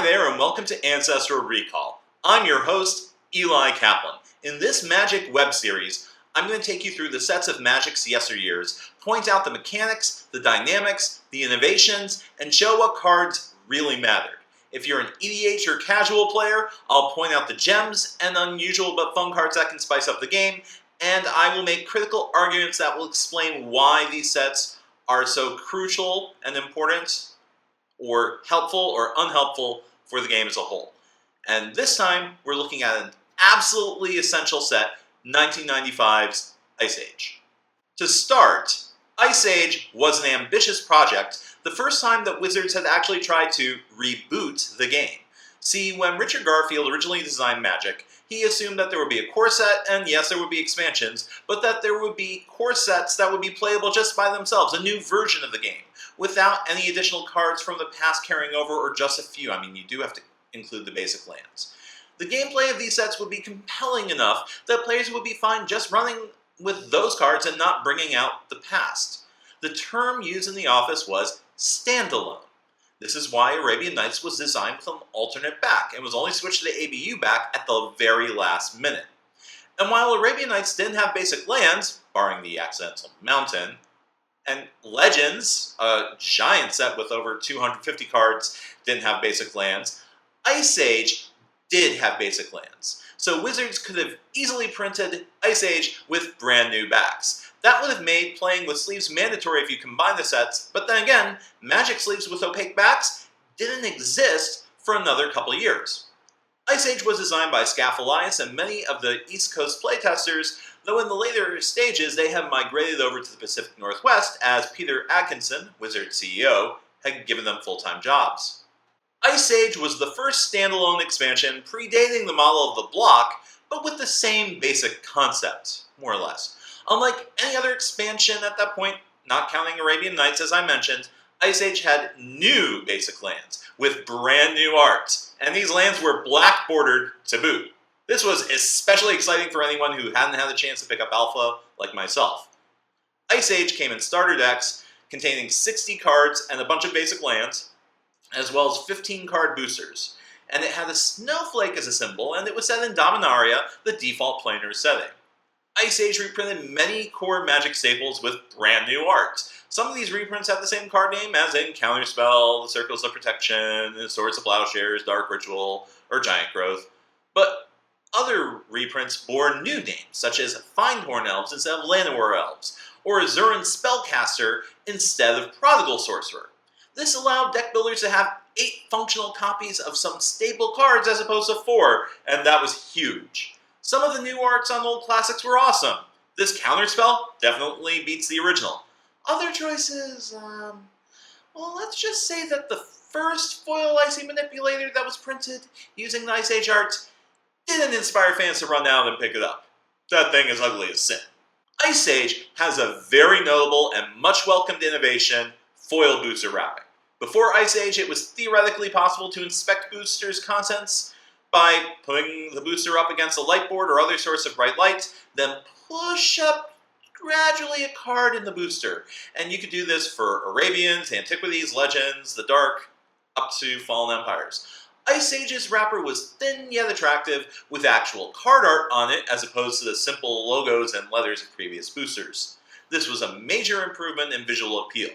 there and welcome to Ancestral Recall. I'm your host, Eli Kaplan. In this Magic web series, I'm going to take you through the sets of Magic's yesteryears, point out the mechanics, the dynamics, the innovations, and show what cards really mattered. If you're an EDH or casual player, I'll point out the gems and unusual but fun cards that can spice up the game, and I will make critical arguments that will explain why these sets are so crucial and important, or helpful or unhelpful for the game as a whole. And this time, we're looking at an absolutely essential set, 1995's Ice Age. To start, Ice Age was an ambitious project, the first time that Wizards had actually tried to reboot the game. See, when Richard Garfield originally designed Magic, he assumed that there would be a core set, and yes, there would be expansions, but that there would be core sets that would be playable just by themselves, a new version of the game, without any additional cards from the past carrying over, or just a few. I mean, you do have to include the basic lands. The gameplay of these sets would be compelling enough that players would be fine just running with those cards and not bringing out the past. The term used in the office was standalone. This is why Arabian Nights was designed with an alternate back, and was only switched to the ABU back at the very last minute. And while Arabian Nights didn't have basic lands, barring the Accidental Mountain, and Legends, a giant set with over 250 cards, didn't have basic lands, Ice Age did have basic lands. So Wizards could have easily printed Ice Age with brand new backs. That would have made playing with sleeves mandatory if you combine the sets, but then again, Magic sleeves with opaque backs didn't exist for another couple years. Ice Age was designed by Skaff Elias and many of the East Coast playtesters, though in the later stages they have migrated over to the Pacific Northwest as Peter Atkinson, Wizards CEO, had given them full-time jobs. Ice Age was the first standalone expansion predating the model of the block, but with the same basic concept, more or less. Unlike any other expansion at that point, not counting Arabian Nights as I mentioned, Ice Age had new basic lands with brand new art, and these lands were black bordered to boot. This was especially exciting for anyone who hadn't had a chance to pick up Alpha like myself. Ice Age came in starter decks containing 60 cards and a bunch of basic lands, as well as 15 card boosters, and it had a snowflake as a symbol, and it was set in Dominaria, the default planar setting. Ice Age reprinted many core Magic staples with brand new art. Some of these reprints have the same card name as in Counterspell, the Circles of Protection, the Swords of Plowshares, Dark Ritual, or Giant Growth, but other reprints bore new names, such as Findhorn Elves instead of Llanowar Elves, or Azuran Spellcaster instead of Prodigal Sorcerer. This allowed deck builders to have 8 functional copies of some staple cards as opposed to 4, and that was huge. Some of the new arts on old classics were awesome. This Counterspell definitely beats the original. Other choices, well, let's just say that the first foil Icy Manipulator that was printed using the Ice Age art didn't inspire fans to run out and pick it up. That thing is ugly as sin. Ice Age has a very notable and much welcomed innovation, foil booster wrapping. Before Ice Age, it was theoretically possible to inspect boosters' contents by putting the booster up against a light board or other source of bright light, then push up gradually a card in the booster. And you could do this for Arabians, Antiquities, Legends, the Dark, up to Fallen Empires. Ice Age's wrapper was thin yet attractive, with actual card art on it as opposed to the simple logos and letters of previous boosters. This was a major improvement in visual appeal.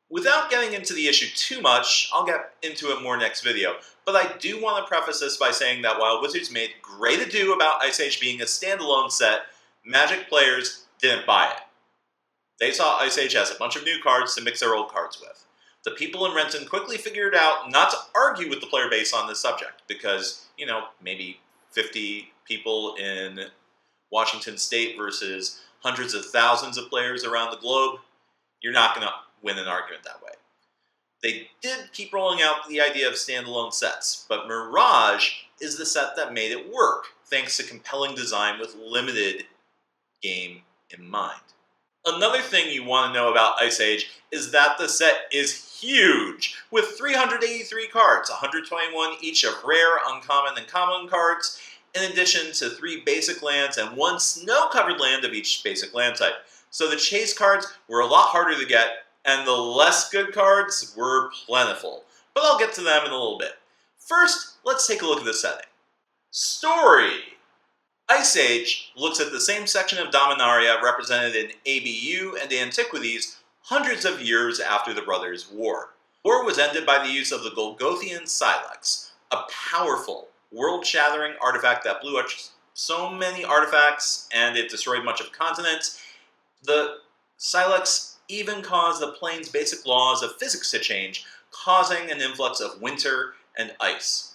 Without getting into the issue too much, I'll get into it more next video, but I do want to preface this by saying that while Wizards made great ado about Ice Age being a standalone set, Magic players didn't buy it. They saw Ice Age as a bunch of new cards to mix their old cards with. The people in Renton quickly figured out not to argue with the player base on this subject, because, maybe 50 people in Washington State versus hundreds of thousands of players around the globe, you're not going to win an argument that way. They did keep rolling out the idea of standalone sets, but Mirage is the set that made it work, thanks to compelling design with limited game in mind. Another thing you want to know about Ice Age is that the set is huge, with 383 cards, 121 each of rare, uncommon, and common cards, in addition to 3 basic lands and 1 snow-covered land of each basic land type. So the chase cards were a lot harder to get, and the less good cards were plentiful, but I'll get to them in a little bit. First, let's take a look at the setting. Story. Ice Age looks at the same section of Dominaria represented in ABU and Antiquities hundreds of years after the Brothers' War. War was ended by the use of the Golgothian Silex, a powerful, world-shattering artifact that blew up so many artifacts and it destroyed much of continents. The Silex even caused the plane's basic laws of physics to change, causing an influx of winter and ice.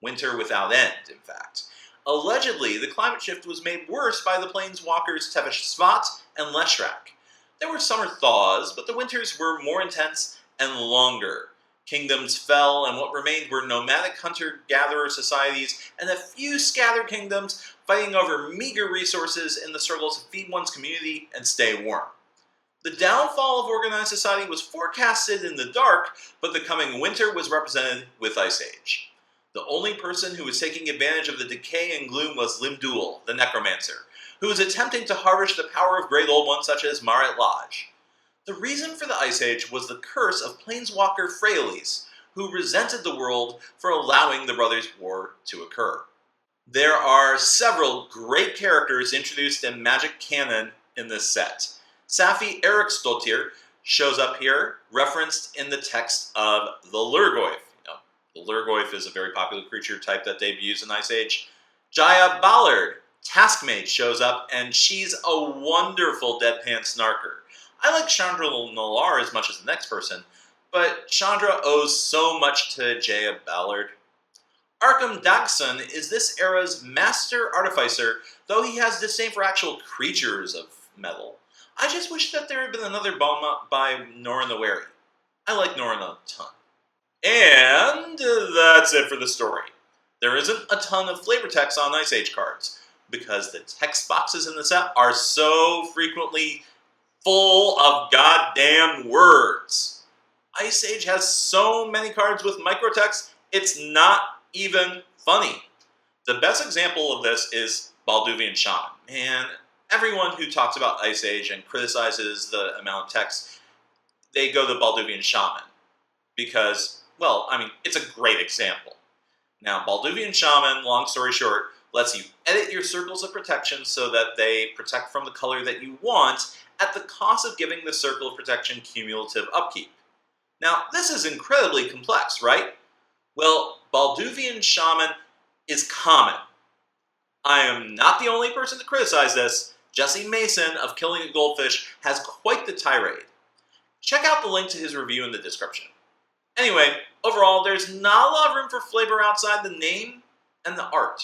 Winter without end, in fact. Allegedly, the climate shift was made worse by the planeswalkers Tevesh Svat and Leshrac. There were summer thaws, but the winters were more intense and longer. Kingdoms fell, and what remained were nomadic hunter-gatherer societies and a few scattered kingdoms fighting over meager resources in the struggle to feed one's community and stay warm. The downfall of organized society was forecasted in the dark, but the coming winter was represented with Ice Age. The only person who was taking advantage of the decay and gloom was Limdul, the necromancer, who was attempting to harvest the power of great old ones such as Marit Lodge. The reason for the Ice Age was the curse of planeswalker Freyalise, who resented the world for allowing the Brothers' War to occur. There are several great characters introduced in Magic canon in this set. Safi Eriksdottir shows up here, referenced in the text of the Lurgoyf. The Lurgoyf is a very popular creature type that debuts in Ice Age. Jaya Ballard, Taskmate, shows up, and she's a wonderful deadpan snarker. I like Chandra Nalaar as much as the next person, but Chandra owes so much to Jaya Ballard. Arkham Dagson is this era's master artificer, though he has disdain for actual creatures of metal. I just wish that there had been another bomb by Norin the Wary. I like Norin a ton. And that's it for the story. There isn't a ton of flavor text on Ice Age cards, because the text boxes in the set are so frequently full of goddamn words. Ice Age has so many cards with microtext, it's not even funny. The best example of this is Balduvian Shaman. Man, everyone who talks about Ice Age and criticizes the amount of text, they go to Balduvian Shaman. Because, well, I mean, it's a great example. Now, Balduvian Shaman, long story short, lets you edit your circles of protection so that they protect from the color that you want at the cost of giving the circle of protection cumulative upkeep. Now, this is incredibly complex, right? Well, Balduvian Shaman is common. I am not the only person to criticize this. Jesse Mason of Killing a Goldfish has quite the tirade. Check out the link to his review in the description. Anyway, overall, there's not a lot of room for flavor outside the name and the art.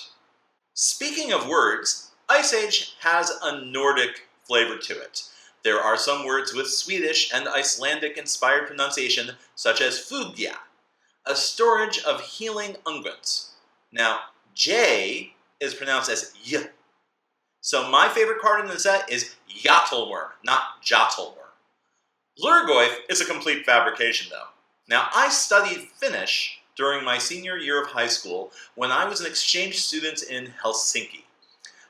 Speaking of words, Ice Age has a Nordic flavor to it. There are some words with Swedish and Icelandic-inspired pronunciation, such as Fugja, a storage of healing unguents. Now, J is pronounced as Y. So my favorite card in the set is Yatalworm, not Jatalworm. Lurgoyf is a complete fabrication, though. Now, I studied Finnish during my senior year of high school when I was an exchange student in Helsinki.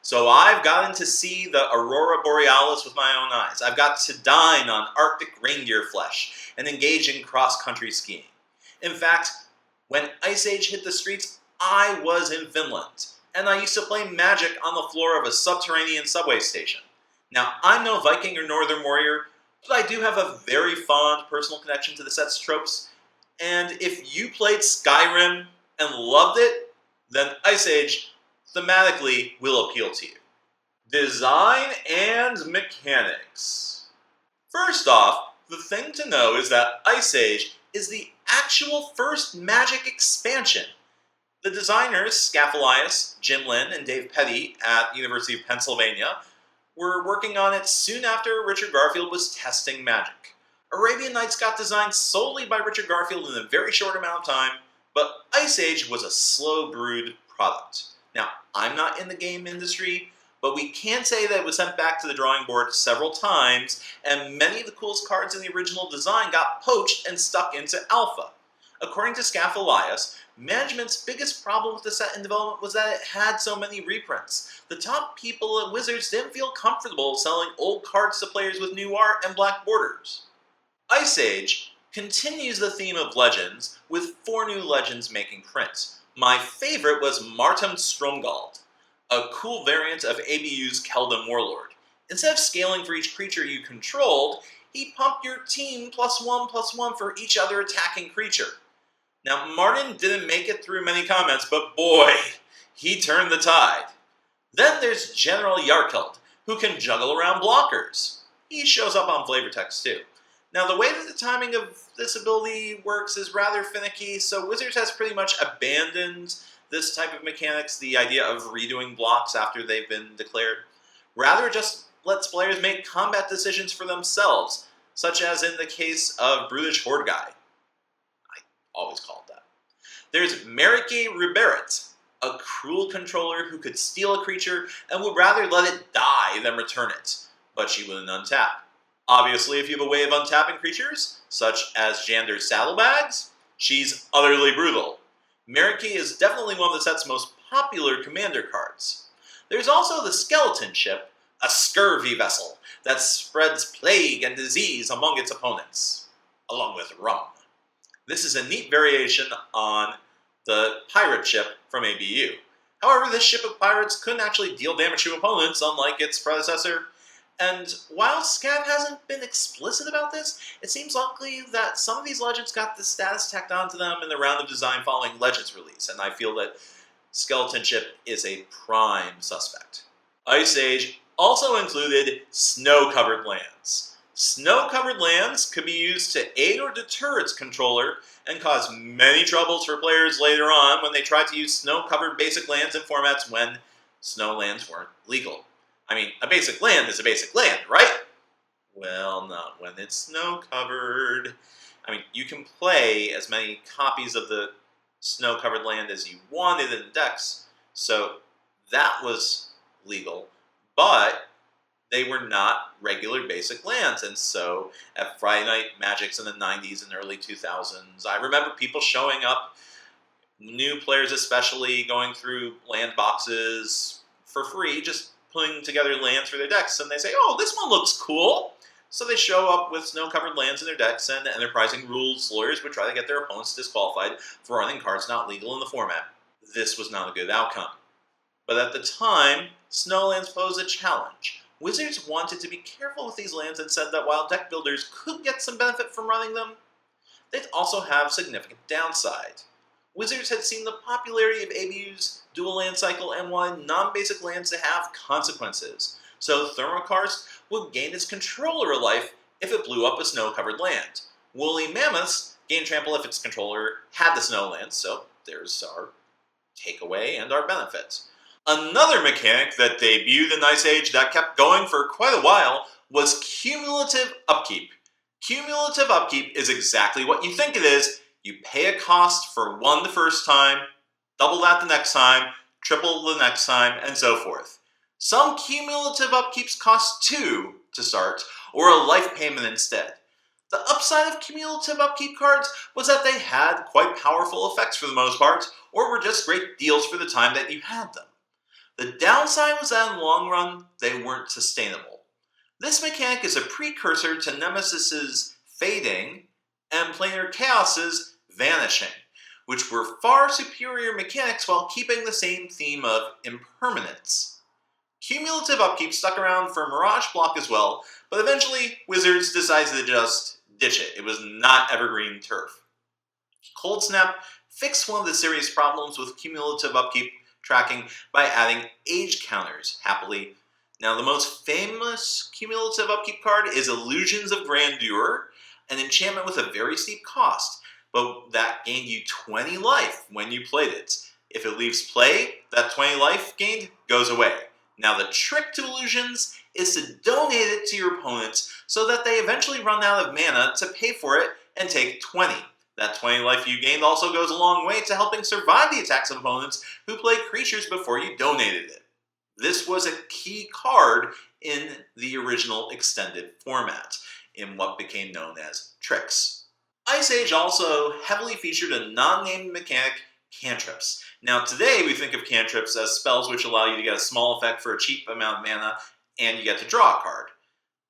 So I've gotten to see the Aurora Borealis with my own eyes. I've got to dine on Arctic reindeer flesh and engage in cross-country skiing. In fact, when Ice Age hit the streets, I was in Finland, and I used to play Magic on the floor of a subterranean subway station. Now, I'm no Viking or Northern Warrior, but I do have a very fond personal connection to the set's tropes, and if you played Skyrim and loved it, then Ice Age thematically will appeal to you. Design and mechanics. First off, the thing to know is that Ice Age is the actual first Magic expansion. The designers, Skaff Elias, Jim Lynn, and Dave Petty at the University of Pennsylvania were working on it soon after Richard Garfield was testing Magic. Arabian Nights got designed solely by Richard Garfield in a very short amount of time, but Ice Age was a slow-brewed product. Now, I'm not in the game industry, but we can say that it was sent back to the drawing board several times, and many of the coolest cards in the original design got poached and stuck into alpha. According to Skaff Elias, management's biggest problem with the set in development was that it had so many reprints. The top people at Wizards didn't feel comfortable selling old cards to players with new art and black borders. Ice Age continues the theme of legends, with 4 new legends making print. My favorite was Martin Stromgald, a cool variant of ABU's Keldon Warlord. Instead of scaling for each creature you controlled, he pumped your team +1/+1 for each other attacking creature. Now, Martin didn't make it through many comments, but boy, he turned the tide. Then there's General Yarkeld, who can juggle around blockers. He shows up on flavor text too. Now, the way that the timing of this ability works is rather finicky, so Wizards has pretty much abandoned this type of mechanics, the idea of redoing blocks after they've been declared. Rather, just lets players make combat decisions for themselves, such as in the case of Brutish Horde Guy. I always call it that. There's Merike Riberet, a cruel controller who could steal a creature and would rather let it die than return it, but she wouldn't untap. Obviously, if you have a way of untapping creatures, such as Jander's Saddlebags, she's utterly brutal. Merike is definitely one of the set's most popular commander cards. There's also the Skeleton Ship, a scurvy vessel that spreads plague and disease among its opponents, along with rum. This is a neat variation on the pirate ship from ABU. However, this ship of pirates couldn't actually deal damage to opponents, unlike its predecessor. And while Skaff hasn't been explicit about this, it seems likely that some of these legends got the status tacked onto them in the round of design following Legends release, and I feel that Skeleton Ship is a prime suspect. Ice Age also included snow-covered lands. Snow-covered lands could be used to aid or deter its controller and cause many troubles for players later on when they tried to use snow-covered basic lands in formats when snow lands weren't legal. I mean, a basic land is a basic land, right? Well, not when it's snow-covered. I mean, you can play as many copies of the snow-covered land as you wanted in the decks, so that was legal, but they were not regular basic lands, and so at Friday Night Magics in the 90s and early 2000s, I remember people showing up, new players especially, going through land boxes for free, just putting together lands for their decks, and they say, oh, this one looks cool. So they show up with snow-covered lands in their decks, and enterprising rules lawyers would try to get their opponents disqualified for running cards not legal in the format. This was not a good outcome. But at the time, snow lands posed a challenge. Wizards wanted to be careful with these lands and said that while deck builders could get some benefit from running them, they'd also have significant downside. Wizards had seen the popularity of ABU's dual land cycle and wanted non-basic lands to have consequences, so Thermokarst would gain its controller a life if it blew up a snow-covered land. Woolly Mammoths gained trample if its controller had the snow land, so there's our takeaway and our benefit. Another mechanic that debuted in Ice Age that kept going for quite a while was cumulative upkeep. Cumulative upkeep is exactly what you think it is. You pay a cost for 1 the first time, double that the next time, triple the next time, and so forth. Some cumulative upkeeps cost 2 to start, or a life payment instead. The upside of cumulative upkeep cards was that they had quite powerful effects for the most part, or were just great deals for the time that you had them. The downside was that in the long run, they weren't sustainable. This mechanic is a precursor to Nemesis's Fading and Planar Chaos's Vanishing, which were far superior mechanics while keeping the same theme of impermanence. Cumulative upkeep stuck around for Mirage Block as well, but eventually Wizards decided to just ditch it. It was not evergreen turf. Cold Snap fixed one of the serious problems with cumulative upkeep tracking by adding age counters, happily. Now, the most famous cumulative upkeep card is Illusions of Grandeur, an enchantment with a very steep cost, but that gained you 20 life when you played it. If it leaves play, that 20 life gained goes away. Now, the trick to Illusions is to donate it to your opponents so that they eventually run out of mana to pay for it and take 20. That 20 life you gained also goes a long way to helping survive the attacks of opponents who played creatures before you donated it. This was a key card in the original extended format, in what became known as tricks. Ice Age also heavily featured a non-named mechanic, cantrips. Now today we think of cantrips as spells which allow you to get a small effect for a cheap amount of mana, and you get to draw a card.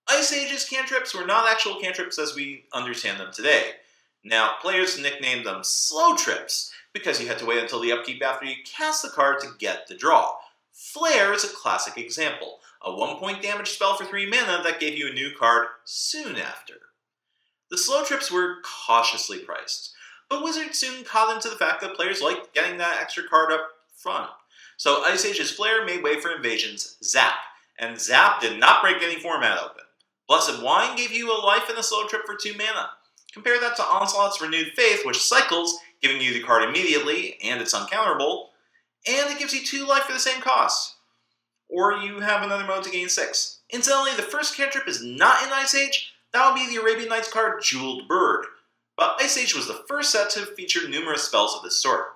Ice Age's cantrips were not actual cantrips as we understand them today. Now, players nicknamed them slow trips because you had to wait until the upkeep after you cast the card to get the draw. Flare is a classic example, a 1-point damage spell for 3 mana that gave you a new card soon after. The slow trips were cautiously priced, but Wizards soon caught into the fact that players liked getting that extra card up front. So Ice Age's Flare made way for Invasion's Zap, and Zap did not break any format open. Blessed Wine gave you a life and a slow trip for 2 mana. Compare that to Onslaught's Renewed Faith, which cycles, giving you the card immediately, and it's uncounterable, and it gives you 2 life for the same cost. Or you have another mode to gain 6. Incidentally, the first cantrip is not in Ice Age. That would be the Arabian Nights card Jeweled Bird. But Ice Age was the first set to feature numerous spells of this sort.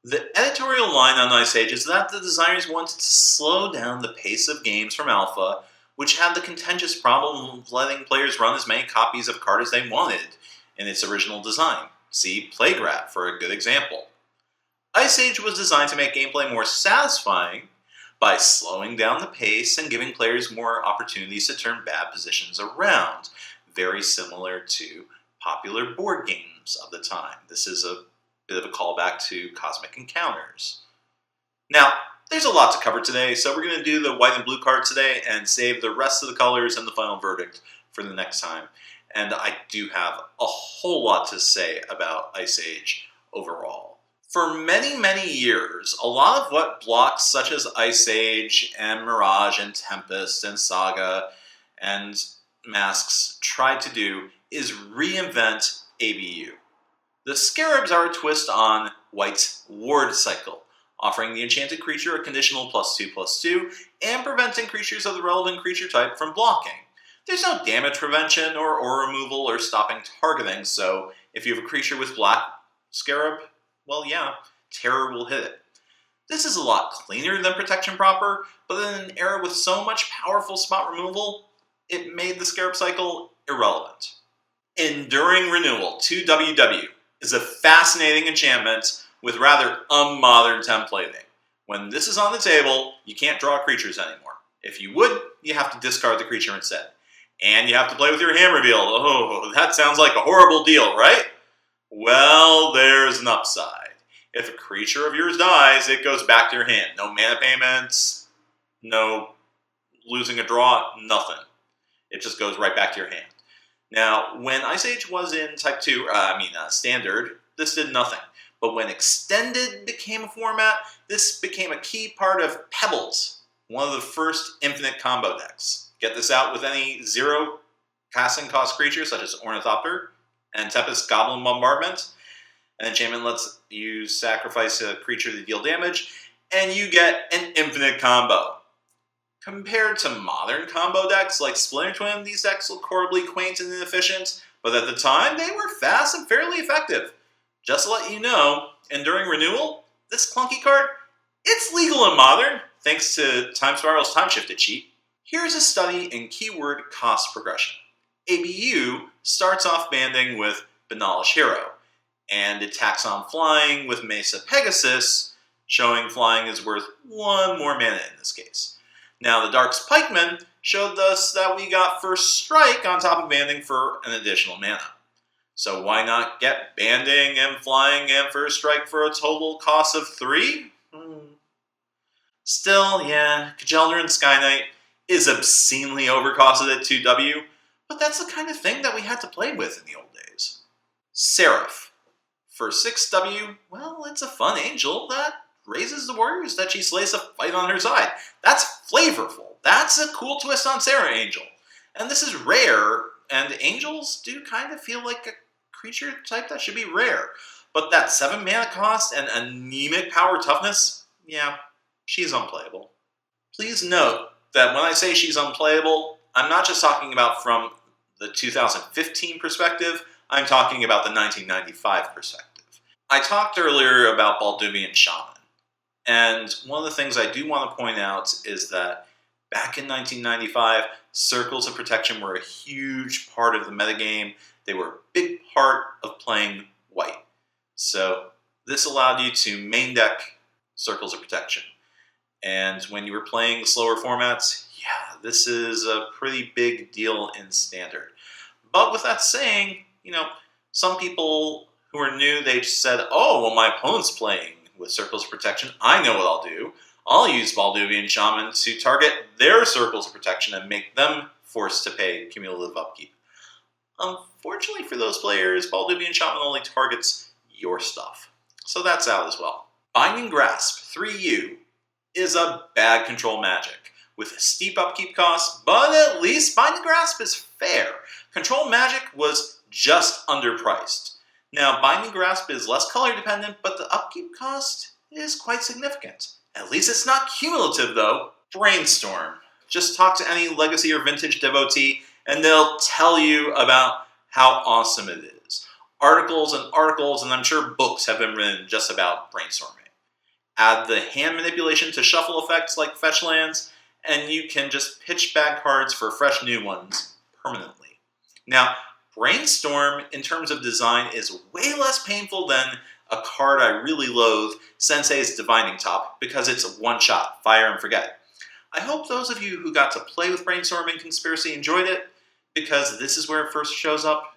The editorial line on Ice Age is that the designers wanted to slow down the pace of games from Alpha, which had the contentious problem of letting players run as many copies of a card as they wanted in its original design. See Playgrab for a good example. Ice Age was designed to make gameplay more satisfying by slowing down the pace and giving players more opportunities to turn bad positions around, very similar to popular board games of the time. This is a bit of a callback to Cosmic Encounters. Now, there's a lot to cover today, so we're going to do the white and blue card today and save the rest of the colors and the final verdict for the next time. And I do have a whole lot to say about Ice Age overall. For many, many years, a lot of what blocks such as Ice Age and Mirage and Tempest and Saga and Masks tried to do is reinvent ABU. The Scarabs are a twist on White's Ward Cycle, offering the enchanted creature a conditional +2/+2 and preventing creatures of the relevant creature type from blocking. There's no damage prevention or aura removal or stopping targeting, so if you have a creature with black Scarab, well yeah, terror will hit it. This is a lot cleaner than Protection Proper, but in an era with so much powerful spot removal, it made the Scarab Cycle irrelevant. Enduring Renewal, 2WW, is a fascinating enchantment with rather unmodern templating. When this is on the table, you can't draw creatures anymore. If you would, you have to discard the creature instead. And you have to play with your hand revealed. Oh, that sounds like a horrible deal, right? Well, there's an upside. If a creature of yours dies, it goes back to your hand. No mana payments, no losing a draw, nothing. It just goes right back to your hand. Now, when Ice Age was in Type 2, Standard, this did nothing. But when Extended became a format, this became a key part of Pebbles, one of the first infinite combo decks. Get this out with any 0 casting cost creatures such as Ornithopter and Tempest Goblin Bombardment. An enchantment lets you sacrifice a creature to deal damage, and you get an infinite combo. Compared to modern combo decks like Splinter Twin, these decks look horribly quaint and inefficient, but at the time they were fast and fairly effective. Just to let you know, Enduring Renewal, this clunky card, it's legal and modern, thanks to Time Spiral's Time Shifted cheat. Here's a study in keyword cost progression. ABU starts off banding with Banalish Hero, and it tacks on flying with Mesa Pegasus, showing flying is worth 1 more mana in this case. Now the Dark's Pikeman showed us that we got First Strike on top of banding for an additional mana. So why not get banding and flying and First Strike for a total cost of 3? Still, yeah, Kjeldren Sky Knight is obscenely overcosted at 2W, but that's the kind of thing that we had to play with in the old days. Seraph. For 6W, well, it's a fun angel that raises the warriors that she slays to fight on her side. That's flavorful. That's a cool twist on Serra Angel. And this is rare, and angels do kind of feel like a creature type that should be rare. But that 7 mana cost and anemic power toughness, yeah, she's unplayable. Please note that when I say she's unplayable, I'm not just talking about from the 2015 perspective, I'm talking about the 1995 perspective. I talked earlier about Balduvian Shaman, and one of the things I do want to point out is that back in 1995, Circles of Protection were a huge part of the metagame. They were a big part of playing white. So this allowed you to main deck Circles of Protection. And when you were playing slower formats, yeah, this is a pretty big deal in Standard. But with that saying, Some people who are new, they just said, oh, well, my opponent's playing with Circles of Protection. I know what I'll do. I'll use Balduvian Shaman to target their Circles of Protection and make them forced to pay cumulative upkeep. Unfortunately for those players, Balduvian Shaman only targets your stuff. So that's out as well. Binding Grasp, 3U, is a bad control magic with a steep upkeep cost, but at least Binding Grasp is fair. Control magic was just underpriced. Now, Binding Grasp is less color dependent, but the upkeep cost is quite significant. At least it's not cumulative, though. Brainstorm. Just talk to any Legacy or Vintage devotee, and they'll tell you about how awesome it is. Articles, and I'm sure books have been written just about brainstorming. Add the hand manipulation to shuffle effects like fetch lands, and you can just pitch bad cards for fresh new ones permanently. Now, Brainstorm, in terms of design, is way less painful than a card I really loathe, Sensei's Divining Top, because it's a one-shot, fire and forget. I hope those of you who got to play with Brainstorm and Conspiracy enjoyed it, because this is where it first shows up.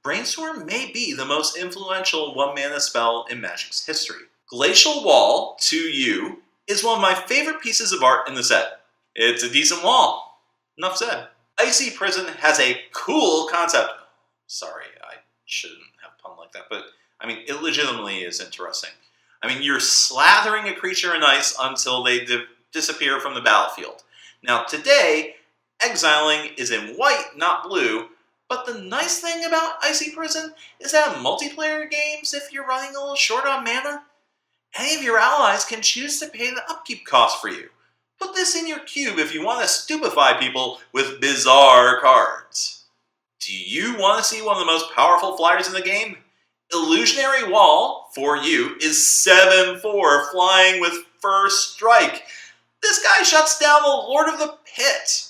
Brainstorm may be the most influential one-mana spell in Magic's history. Glacial Wall, 2U, is one of my favorite pieces of art in the set. It's a decent wall. Enough said. Icy Prison has a cool concept. Sorry, I shouldn't have pun like that, but I mean, it legitimately is interesting. I mean, you're slathering a creature in ice until they disappear from the battlefield. Now, today, exiling is in white, not blue, but the nice thing about Icy Prison is that in multiplayer games, if you're running a little short on mana, any of your allies can choose to pay the upkeep cost for you. Put this in your cube if you want to stupefy people with bizarre cards. Do you want to see one of the most powerful flyers in the game? Illusionary Wall, 4U, is 7/4, flying with First Strike. This guy shuts down the Lord of the Pit.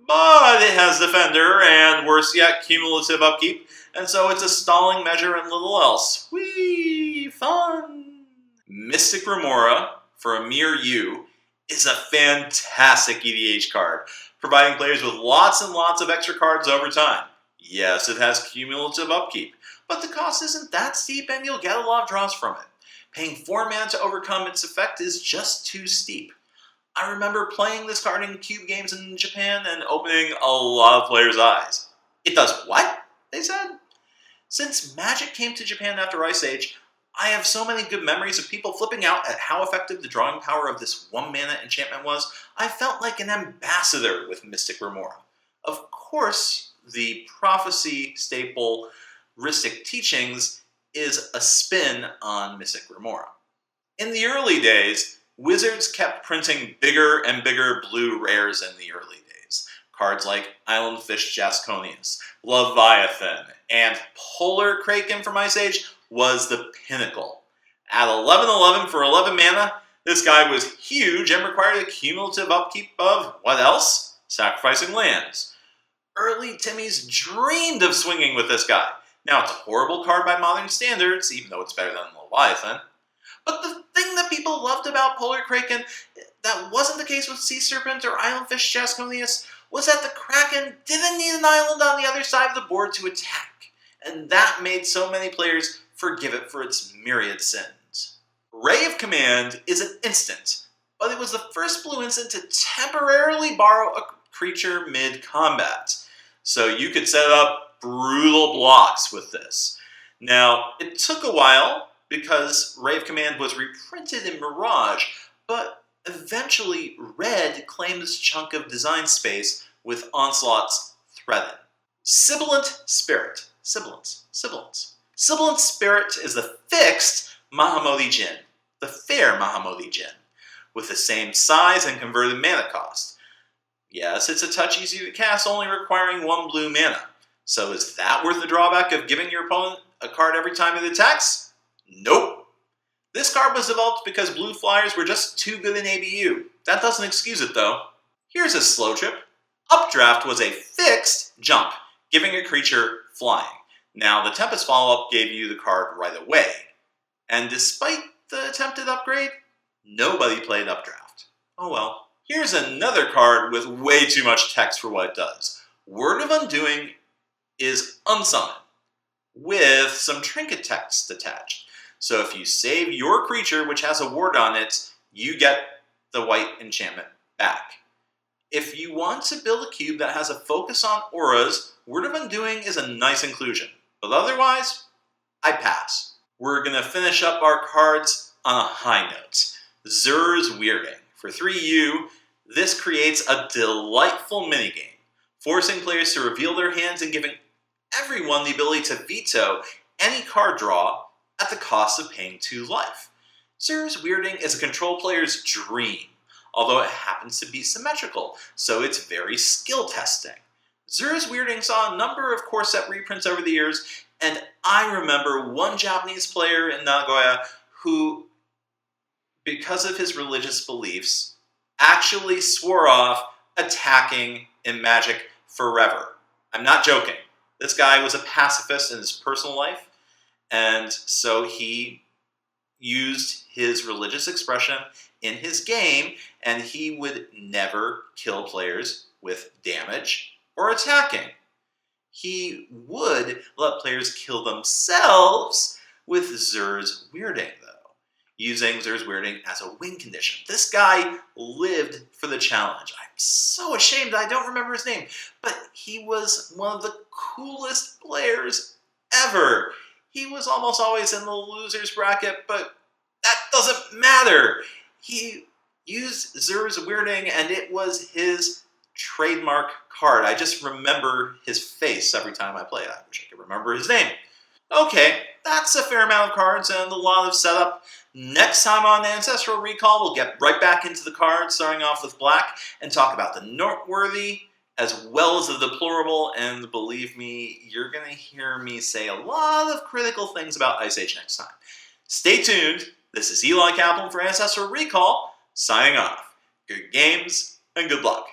But it has Defender, and worse yet, cumulative upkeep, and so it's a stalling measure and little else. Whee! Fun! Mystic Remora, for a mere U, is a fantastic EDH card, providing players with lots and lots of extra cards over time. Yes, it has cumulative upkeep, but the cost isn't that steep and you'll get a lot of draws from it. Paying 4 mana to overcome its effect is just too steep. I remember playing this card in cube games in Japan and opening a lot of players' eyes. It does what? They said. Since Magic came to Japan after Ice Age, I have so many good memories of people flipping out at how effective the drawing power of this 1-mana enchantment was, I felt like an ambassador with Mystic Remora. Of course, the prophecy staple Ristic Teachings is a spin on Mystic Remora. In the early days, Wizards kept printing bigger and bigger blue rares in the early days. Cards like Island Fish Jasconius, Leviathan, and Polar Kraken from Ice Age was the pinnacle. At 11/11 for 11 mana, this guy was huge and required a cumulative upkeep of, what else? Sacrificing lands. Early Timmies dreamed of swinging with this guy. Now, it's a horrible card by modern standards, even though it's better than Leviathan. But the thing that people loved about Polar Kraken that wasn't the case with Sea Serpent or Island Fish Jasconius was that the Kraken didn't need an island on the other side of the board to attack. And that made so many players forgive it for its myriad sins. Ray of Command is an instant, but it was the first blue instant to temporarily borrow a creature mid-combat. So you could set up brutal blocks with this. Now, it took a while because Ray of Command was reprinted in Mirage, but eventually Red claimed this chunk of design space with Onslaught's Threaten. Sibilant Spirit. Sibilant Spirit is the fixed Mohammed Ijen, the fair Mohammed Ijen, with the same size and converted mana cost. Yes, it's a touch easier to cast, only requiring 1 blue mana. So is that worth the drawback of giving your opponent a card every time it attacks? Nope. This card was developed because blue flyers were just too good in ABU. That doesn't excuse it though. Here's a slow trip. Updraft was a fixed jump, giving a creature flying. Now, the Tempest follow-up gave you the card right away. And despite the attempted upgrade, nobody played Updraft. Oh well. Here's another card with way too much text for what it does. Word of Undoing is Unsung. with some trinket text attached. So if you save your creature which has a ward on it, you get the white enchantment back. If you want to build a cube that has a focus on auras, Word of Undoing is a nice inclusion. But otherwise, I pass. We're going to finish up our cards on a high note. Xur's Weirding. For 3U, this creates a delightful minigame, forcing players to reveal their hands and giving everyone the ability to veto any card draw at the cost of paying 2 life. Xur's Weirding is a control player's dream, although it happens to be symmetrical, so it's very skill testing. Xur's Weirding saw a number of core set reprints over the years, and I remember one Japanese player in Nagoya who, because of his religious beliefs, actually swore off attacking in Magic forever. I'm not joking. This guy was a pacifist in his personal life, and so he used his religious expression in his game, and he would never kill players with damage or attacking. He would let players kill themselves with Xur's Weirding, though, using Xur's Weirding as a win condition. This guy lived for the challenge. I'm so ashamed I don't remember his name, but he was one of the coolest players ever. He was almost always in the losers bracket, but that doesn't matter. He used Xur's Weirding, and it was his trademark card. I just remember his face every time I play it. I wish I could remember his name. Okay, that's a fair amount of cards and a lot of setup. Next time on Ancestral Recall, we'll get right back into the cards, starting off with black, and talk about the noteworthy as well as the deplorable, and believe me, you're going to hear me say a lot of critical things about Ice Age next time. Stay tuned. This is Eli Kaplan for Ancestral Recall, signing off. Good games and good luck.